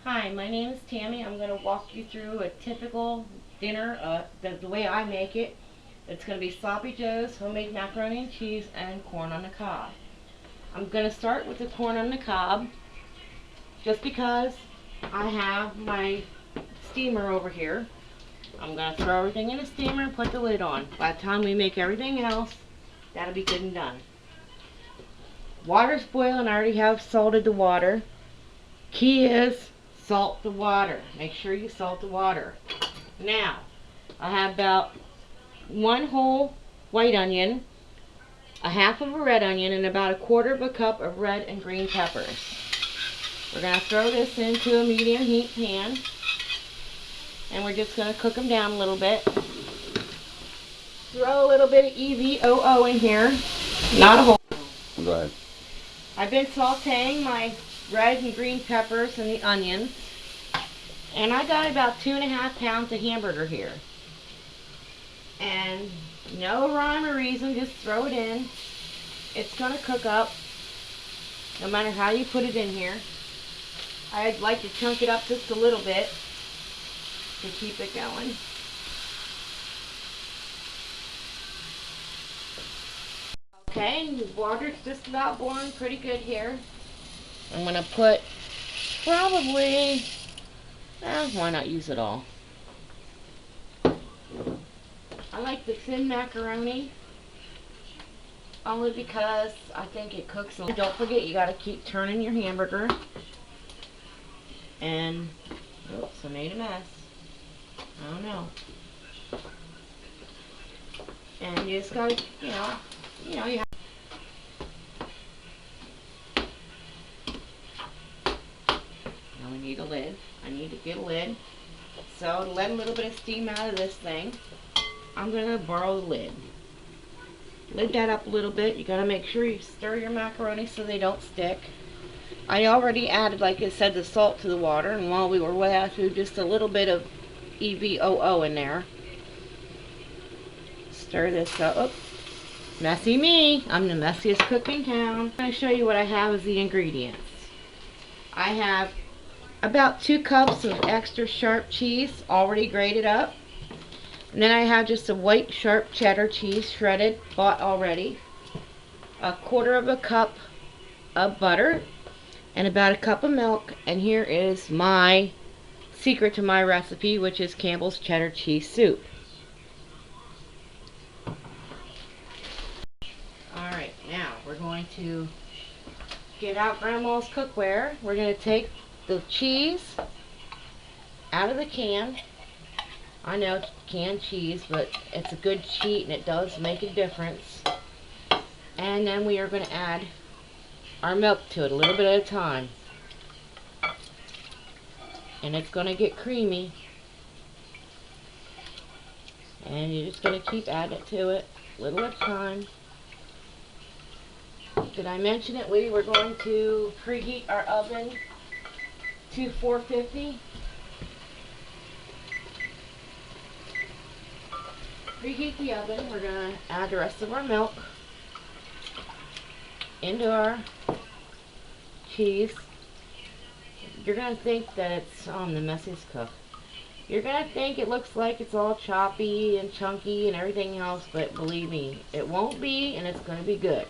Hi, my name is Tammy. I'm going to walk you through a typical dinner, the way I make it. It's going to be sloppy joes, homemade macaroni and cheese, and corn on the cob. I'm going to start with the corn on the cob just because I have my steamer over here. I'm going to throw everything in the steamer and put the lid on. By the time we make everything else, that'll be good and done. Water's boiling. I already have salted the water. Key is salt the water. Make sure you salt the water. Now, I have about one whole white onion, a half of a red onion, and about a quarter of a cup of red and green peppers. We're going to throw this into a medium heat pan, and we're just going to cook them down a little bit. Throw a little bit of EVOO in here, not a whole. Go ahead. I've been sauteing my red and green peppers and the onions, and I got about 2.5 pounds of hamburger here. And no rhyme or reason, just throw it in. It's going to cook up no matter how you put it in here. I'd like to chunk it up just a little bit to keep it going. Okay, the water's just about boiling pretty good here. I'm going to put probably, why not use it all? I like the thin macaroni only because I think it cooks a lot. Don't forget, you got to keep turning your hamburger. And, oops, I made a mess. I don't know. And you just got to, you have. Now we need a lid. I need to get a lid. So to let a little bit of steam out of this thing, I'm going to borrow the lid. Lid that up a little bit. You got to make sure you stir your macaroni so they don't stick. I already added, like I said, the salt to the water, and while we were wet, I threw just a little bit of EVOO in there. Stir this up. Oops. Messy me. I'm the messiest cook in town. I'm going to show you what I have as the ingredients. I have about 2 cups of extra sharp cheese already grated up. And then I have just a white sharp cheddar cheese shredded, bought already. A quarter of a cup of butter and about a cup of milk. And here is my secret to my recipe, which is Campbell's cheddar cheese soup. Alright, now we're going to get out Grandma's cookware. We're going to take the cheese out of the can. I know it's canned cheese, but it's a good cheat and it does make a difference. And then we are going to add our milk to it a little bit at a time. And it's going to get creamy. And you're just going to keep adding to it a little at a time. Did I mention it? We were going to preheat our oven to 450. Preheat the oven. We're going to add the rest of our milk into our cheese. You're going to think that it's the messiest cook. You're going to think it looks like it's all choppy and chunky and everything else, but believe me, it won't be, and it's going to be good.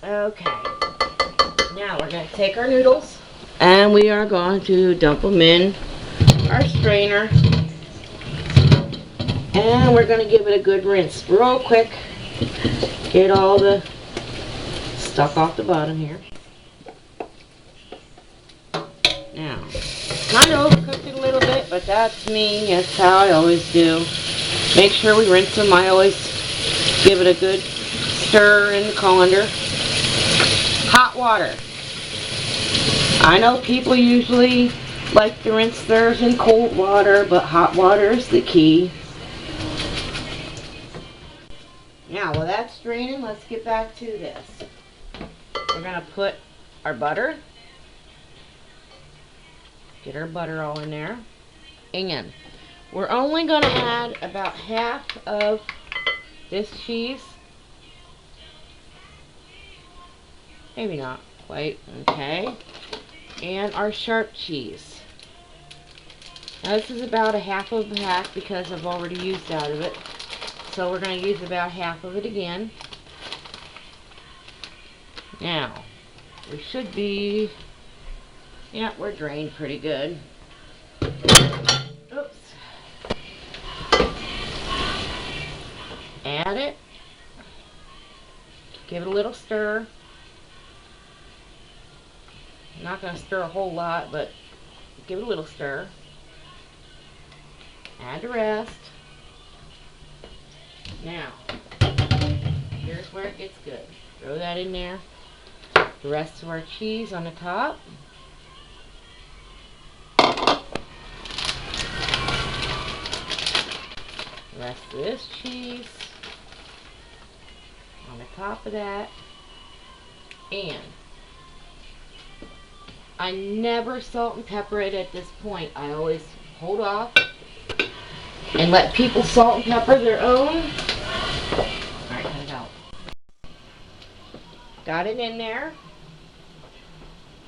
Okay, now we're going to take our noodles and we are going to dump them in our strainer, and we're going to give it a good rinse real quick. Get all the stuff off the bottom here. Now, kind of overcooked it a little bit, but that's me. That's how I always do. Make sure we rinse them. I always give it a good stir in the colander. Hot water. I know people usually like to rinse theirs in cold water, but hot water is the key. Now, while that's draining, let's get back to this. We're going to put our butter. Get our butter all in there. And we're only going to add about half of this cheese. Maybe not. White, okay. And our sharp cheese. Now this is about a half of a pack because I've already used out of it. So we're going to use about half of it again. Now, we should be, yeah, we're drained pretty good. Oops. Add it. Give it a little stir. I'm not going to stir a whole lot, but give it a little stir. Add the rest. Now, here's where it gets good. Throw that in there. The rest of our cheese on the top. The rest of this cheese on the top of that. And I never salt and pepper it at this point. I always hold off and let people salt and pepper their own. Alright, cut it out. Got it in there.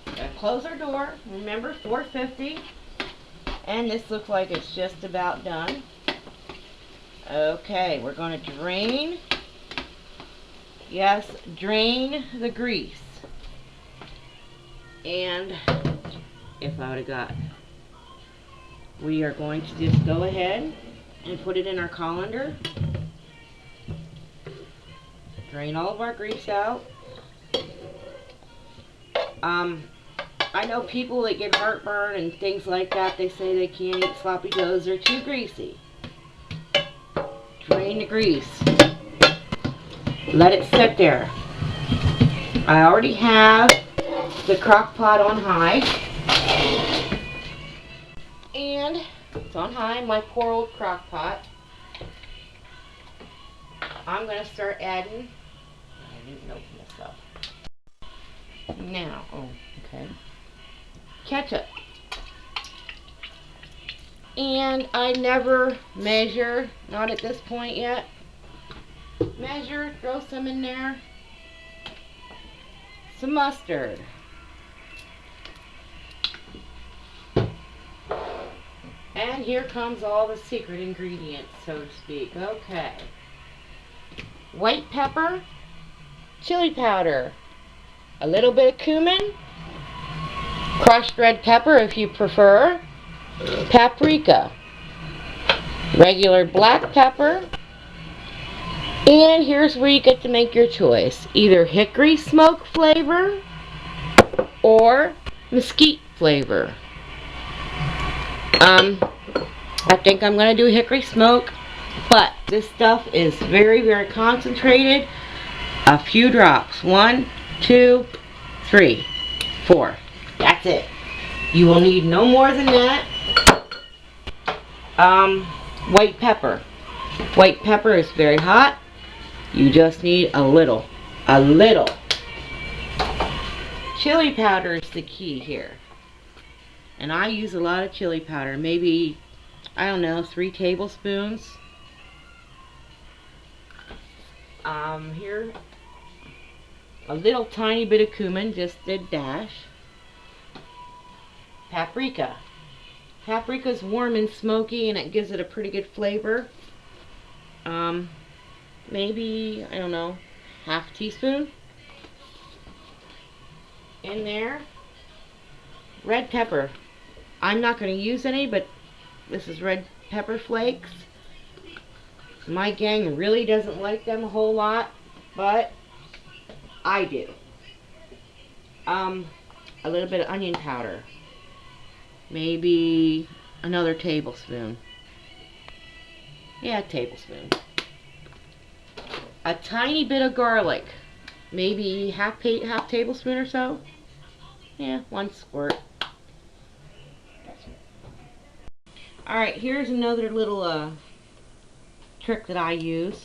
Gotta close our door. Remember, 450. And this looks like it's just about done. Okay, we're going to drain. Yes, drain the grease. And if I would have got, we are going to just go ahead and put it in our colander. Drain all of our grease out. I know people that get heartburn and things like that, they say they can't eat sloppy joes, they're too greasy. Drain the grease. Let it sit there. I already have the crock pot on high. And it's on high, my poor old crock pot. I'm going to start adding, I didn't open this up. Now, oh, okay. Ketchup. And I never measure, not at this point yet. Measure, throw some in there. Some mustard. And here comes all the secret ingredients, so to speak. Okay. White pepper, chili powder, a little bit of cumin, crushed red pepper if you prefer, paprika, regular black pepper, and here's where you get to make your choice. Either hickory smoke flavor or mesquite flavor. I think I'm going to do hickory smoke, but this stuff is very, very concentrated. A few drops. 1, 2, 3, 4. That's it. You will need no more than that. White pepper. White pepper is very hot. You just need a little. A little. Chili powder is the key here. And I use a lot of chili powder. Maybe, I don't know, 3 tablespoons. Here, a little tiny bit of cumin, just a dash. Paprika. Paprika's warm and smoky and it gives it a pretty good flavor. Maybe, I don't know, half a teaspoon in there. Red pepper. I'm not going to use any, but this is red pepper flakes. My gang really doesn't like them a whole lot, but I do. A little bit of onion powder. Maybe another tablespoon. Yeah, a tablespoon. A tiny bit of garlic. Maybe half tablespoon or so. Yeah, 1 squirt. Alright, here's another little trick that I use.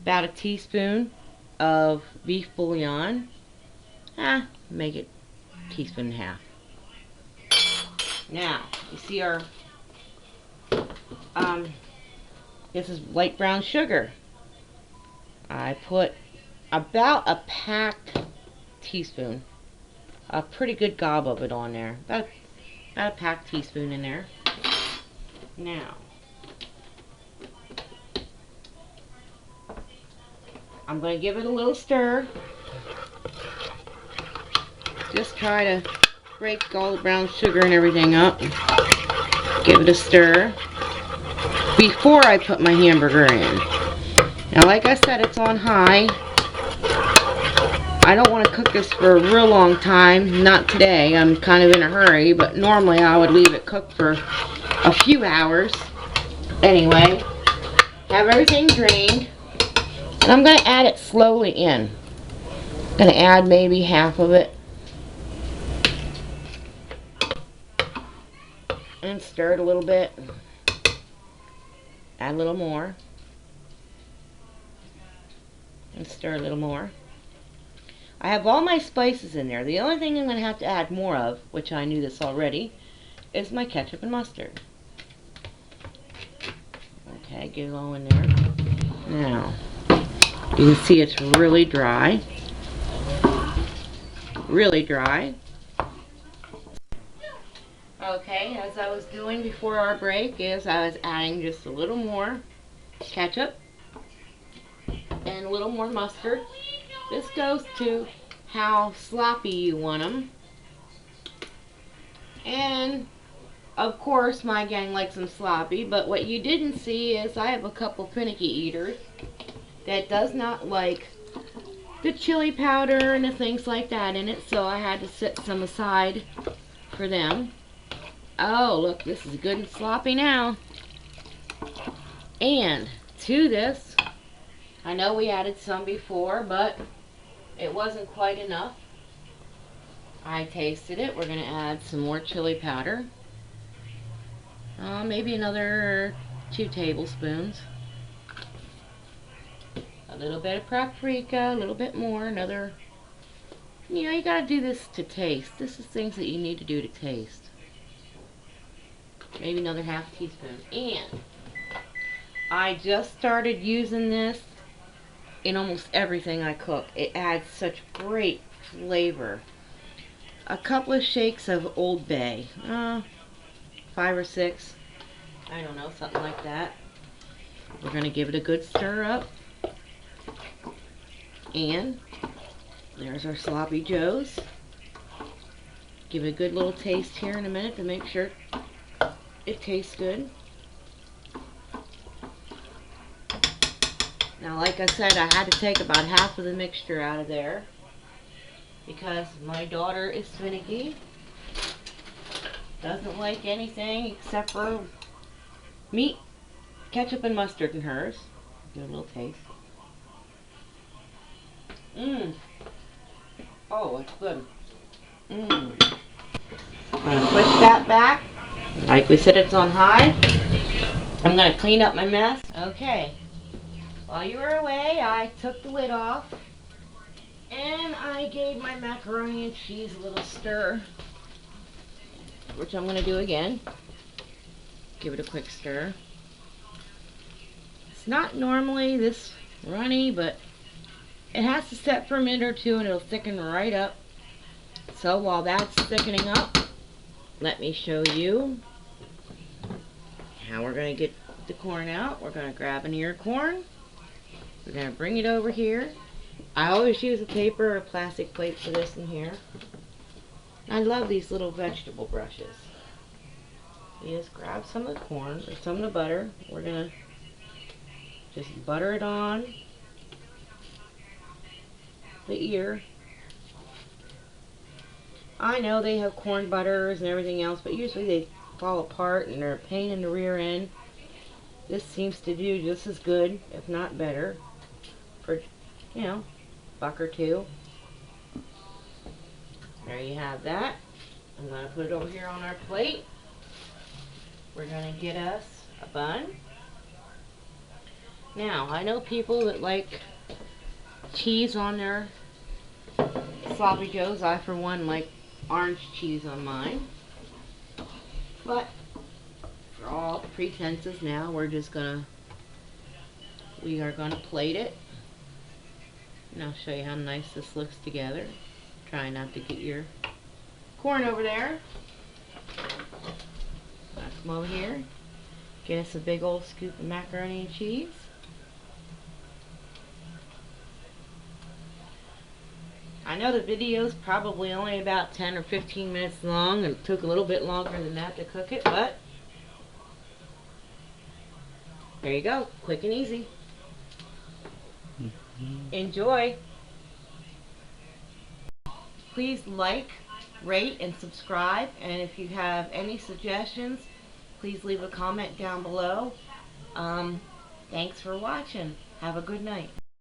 About a teaspoon of beef bouillon. Make it a teaspoon and a half. Now, you see our, this is light brown sugar. I put about a pack teaspoon. A pretty good gob of it on there. About a packed teaspoon in there. Now, I'm going to give it a little stir. Just try to break all the brown sugar and everything up. Give it a stir before I put my hamburger in. Now, like I said, it's on high. I don't want to cook this for a real long time. Not today. I'm kind of in a hurry, but normally I would leave it cooked for a few hours. Anyway, have everything drained. And I'm going to add it slowly in. I'm going to add maybe half of it. And stir it a little bit. Add a little more. And stir a little more. I have all my spices in there. The only thing I'm going to have to add more of, which I knew this already, is my ketchup and mustard. Okay, get it all in there. Now, you can see it's really dry. Really dry. Okay, as I was doing before our break, is I was adding just a little more ketchup and a little more mustard. This goes to how sloppy you want them. And of course my gang likes them sloppy, but what you didn't see is I have a couple finicky eaters that does not like the chili powder and the things like that in it, so I had to set some aside for them. Oh, look, this is good and sloppy now. And to this, I know we added some before, but it wasn't quite enough. I tasted it. We're going to add some more chili powder. Maybe another 2 tablespoons. A little bit of paprika, a little bit more, another. You know, you got to do this to taste. This is things that you need to do to taste. Maybe another half teaspoon. And I just started using this in almost everything I cook. It adds such great flavor. A couple of shakes of Old Bay. 5 or 6. I don't know, something like that. We're going to give it a good stir up. And there's our sloppy joes. Give it a good little taste here in a minute to make sure it tastes good. Now, like I said, I had to take about half of the mixture out of there because my daughter is finicky. Doesn't like anything except for meat, ketchup, and mustard in hers. Give it a little taste. Oh, it's good. I'm going to push that back. Like we said, it's on high. I'm going to clean up my mess. Okay. While you were away, I took the lid off. And I gave my macaroni and cheese a little stir. Which I'm going to do again. Give it a quick stir. It's not normally this runny, but it has to set for a minute or two and it'll thicken right up. So while that's thickening up, let me show you how we're going to get the corn out. We're going to grab an ear of corn. We're going to bring it over here. I always use a paper or a plastic plate for this in here. I love these little vegetable brushes. You just grab some of the corn or some of the butter. We're going to just butter it on the ear. I know they have corn butters and everything else, but usually they fall apart and they're a pain in the rear end. This seems to do just as good, if not better, for, you know, $1 or $2. There you have that. I'm going to put it over here on our plate. We're going to get us a bun. Now, I know people that like cheese on their sloppy joes. I, for one, like orange cheese on mine. But for all pretenses now, we are gonna plate it. And I'll show you how nice this looks together. Try not to get your corn over there. Let's come over here. Get us a big old scoop of macaroni and cheese. I know the video's probably only about 10 or 15 minutes long, and it took a little bit longer than that to cook it, but there you go, quick and easy. Enjoy. Please like, rate, and subscribe, and if you have any suggestions, please leave a comment down below. Thanks for watching. Have a good night.